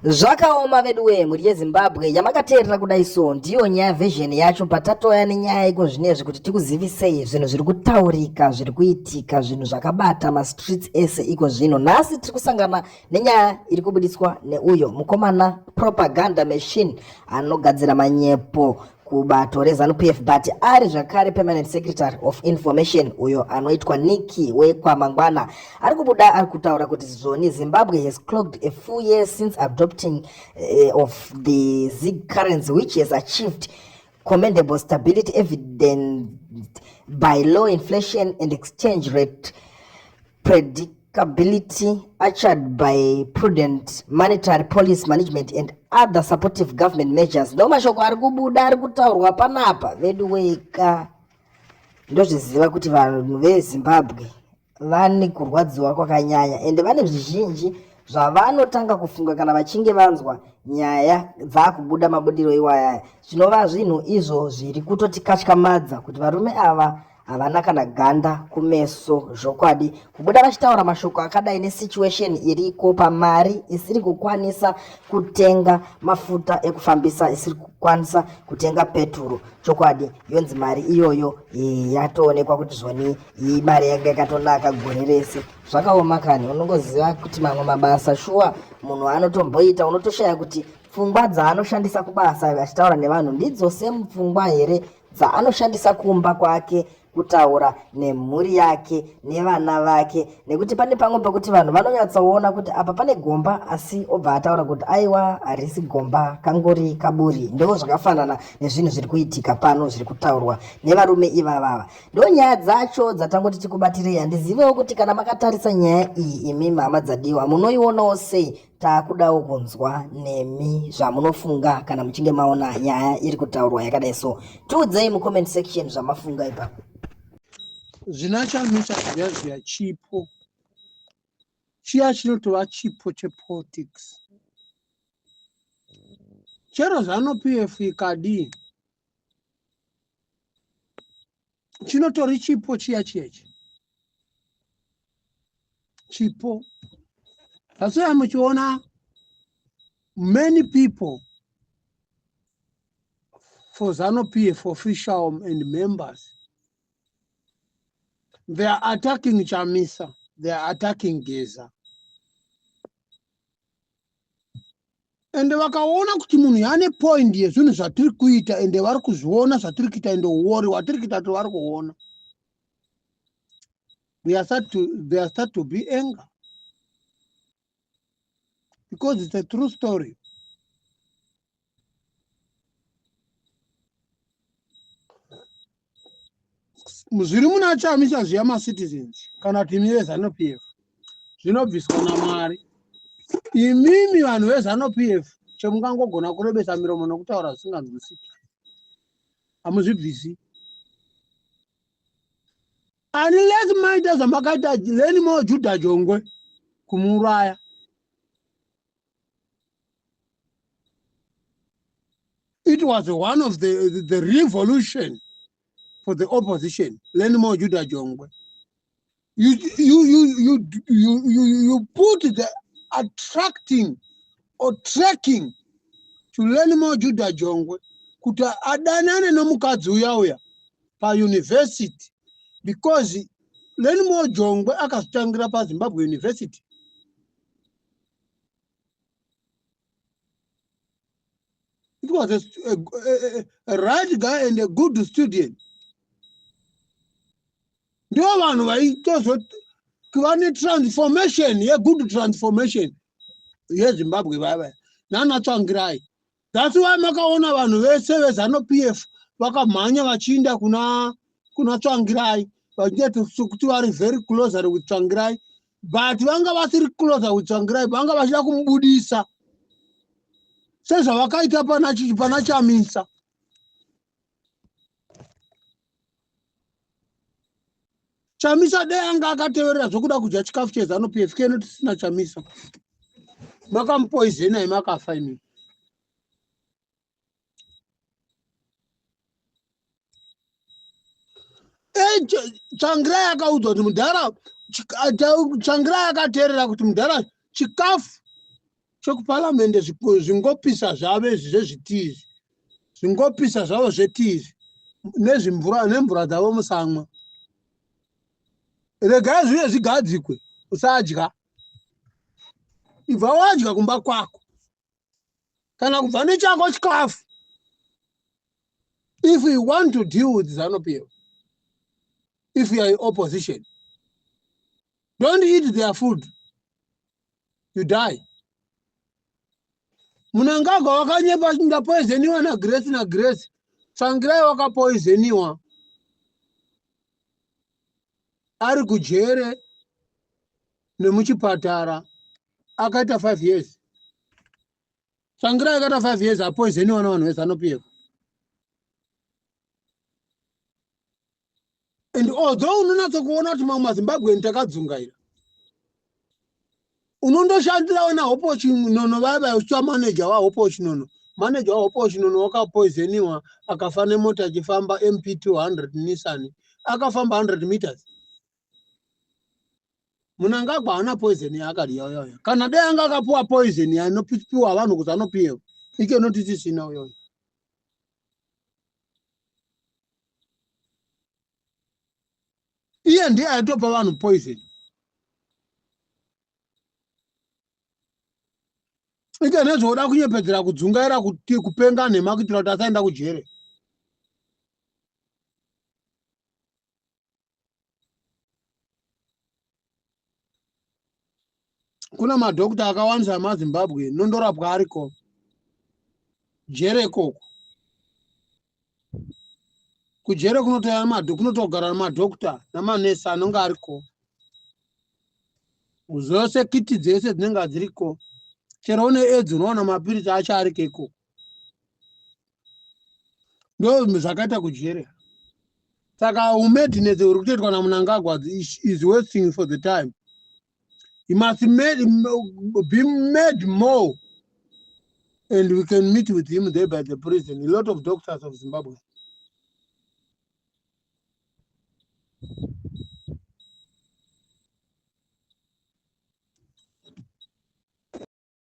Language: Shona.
Zvakaoma veduwe muri yeZimbabwe yamakateerera kudai so ndiyo nyaya version yacho patatoya nenyaya iko zvinezvi kuti tikuzivisei zvinhu zviri kutaurika zviri kuitika zvinhu zvakabata mastreets ese iko zvino. Nhasi tiri kusangana nenyaya iri kubudiswa neuyo mukomana propaganda machine anogadzira manyepo kubato reZANU-PF but ari zvakare permanent secretary of information uyo anoitwa Niki wekwamangwana ari kubuda ari kutaura kuti zvoni Zimbabwe has clocked a full year since adopting of the ZiG currency which has achieved commendable stability evident by low inflation and exchange rate predictability ushered by prudent monetary policy management and other supportive government measures. No mashoko ari kubuda ari kutaurwa panapa veduweka ndozviziva kuti vanhu veZimbabwe vane kurwadziwa kwakanyanya ende vane zvizhinji zvavanotanga kufunga kana vachinge vanzwa nyaya dzakubuda mabudiro iwaya. Zvinova zvinhu izvo zviri kutotikatyamadza kuti varume ava havana kana ganda kumeso zvokwadi kubuda vachitaura mashoko akadai nesituation iriko pamari isiri kukwanisa kutenga mafuta ekufambisa, isiri kukwanisa kutenga peturo. Chokwadi yonzi mari iyoyo yatoonekwa kuti zvoni mari yanga yakatonaka gore rese. Zvakaoma kani unongoziva kuti mamwe mabasa shuwa munhu anotomboita unotoshaya kuti pfungwa dzaanoshandisa kubasa achitaura nevanhu ndidzo semupfungwa here dzaanoshandisa kumba kwake kutaura nemhuri yake nevana vake, nekuti pane pamwe pekuti vanhu vanonyatsaona kuti apa pane gomba asi obva ataura kuti aiwa harisi gomba kangori kaburi. Ndoo zvakafanana nezvinhu zviri kuitika pano zviri kutaurwa nevarume ivava. Ndo nyaya dzacho dzatangoti tikubatirei. Handizivewo kuti kana makatarisa nyaya iyi imi hama dzadiwa munoionawo sei. Taakudawo kunzwa nemi zvamunofunga kana muchinge maona nyaya iri kutaurwa yakadai so. Tiudzei mucomment section zvamafunga ipapo. Zvinachamisa zviya chipo chiya chinotova chipo chepolitics. Chero ZANU-PF ikadi chinotori chipo chiya chiyechi chipo. Asi muchiona many people for ZANU-PF official and members, they are attacking Chamisa, they are attacking Geza. And vakaona kuti munhu yane point yezvinhu zvatiri kuita ende vari kuzviona zvatiri kuita ende worry watiri kuita vari kuona. There start to be anger. Because it's a true story. Muzviri munachamisa zviya ma-citizens kana kuti imi veZANU-PF zvinobviswa namari. Imimi vanhu veZANU-PF chemungangogona kurebesa miromo nokutaura zvisinganzwisiki. Hamuzvibvisi. Unless maita zvamakaita Lenimo Juda Jongwe kumuuraya. It was one of the revolution for the opposition. Lenimo Juda Jongwe. You put the attracting or tracking to Lenimo Juda Jongwe kuta adanane nomukadzi uya pa university because Lenimo Jongwe akatangira pa Zimbabwe University. It was a right guy and a good student. Ndio vanhu vaitozo kuvane transformation, a good transformation yeZimbabwe vava nanatsvangirai. That's why makaona vanhu vese veZANU-PF vakamhanya vachiinda kuna Tsvangirai vachiti kuti vari very closer with Tsvangirai, but vanga vasiri closer with Tsvangirai vanga vachida kumubudisa sezvavakaita pana Chamisa. Chamisa dai anga akateverera zvokuda kudya chikafu cheZANU-PF kene tisina Chamisa makamupoisena makafa imi. Tsvangirai akaudzwa kuti mudhara Tsvangirai akateerera kuti mudhara chikafu chekuparamende zvingopisa zvavo izvi zvezvitizi, zvingopisa zvavo zvetizi nemvura dzavo musamwa. Regai zviye zvigadzikwe, usadya. Ibva wadya kumba kwako kana kubva nechako chikafu. If you want to deal with ZANU-PF, if you are in opposition, don't eat their food, you die. Mnangagwa wakanyepa ndapoizeniwa na Grace. Tsangirai wakapoizeniwa ari kujere nemuchipatara akaita 5 years. Tsangirai akaita 5 years apoizeniwa navanhu veZANU-PF. And although unonatsa kuona kuti mamwe maZimbabwe takadzungaira, unondoshandira na Hopo Chinono vaya uchiwa manager wa Hopo Chinono. Manager wa Hopo Chinono wakapoizeniwa akafa nemota achifamba MP200 Nissan, akafamba 100 meters. Mnangagwa ana poison yakadi yoyo. Kana dai anga akapuwa poison inopiwa vanhu kuZANU-PF, ike notiti sina yoyo. Iye ndiye aitopa vanhu poison. Ike nezvoda kunyepedzera kudzungaira kuti kupenga nhema kuitira kuti asaenda kujere. Kuna madhokta akawandisa maZimbabwe nondorapwa ariko jere koko. Kujere kunotogara madhokta namanesi anonge ariko. Zvose kiti dzese dzinenge dziriko. Chero une AIDS unoona mapirisi acho ariko ikoko. Ndo zvakaita kujere. Saka umedineze uri kutoitwa naMnangagwa is wasting for the time. He must be made more, and we can meet with him there by the prison. A lot of doctors of Zimbabwe.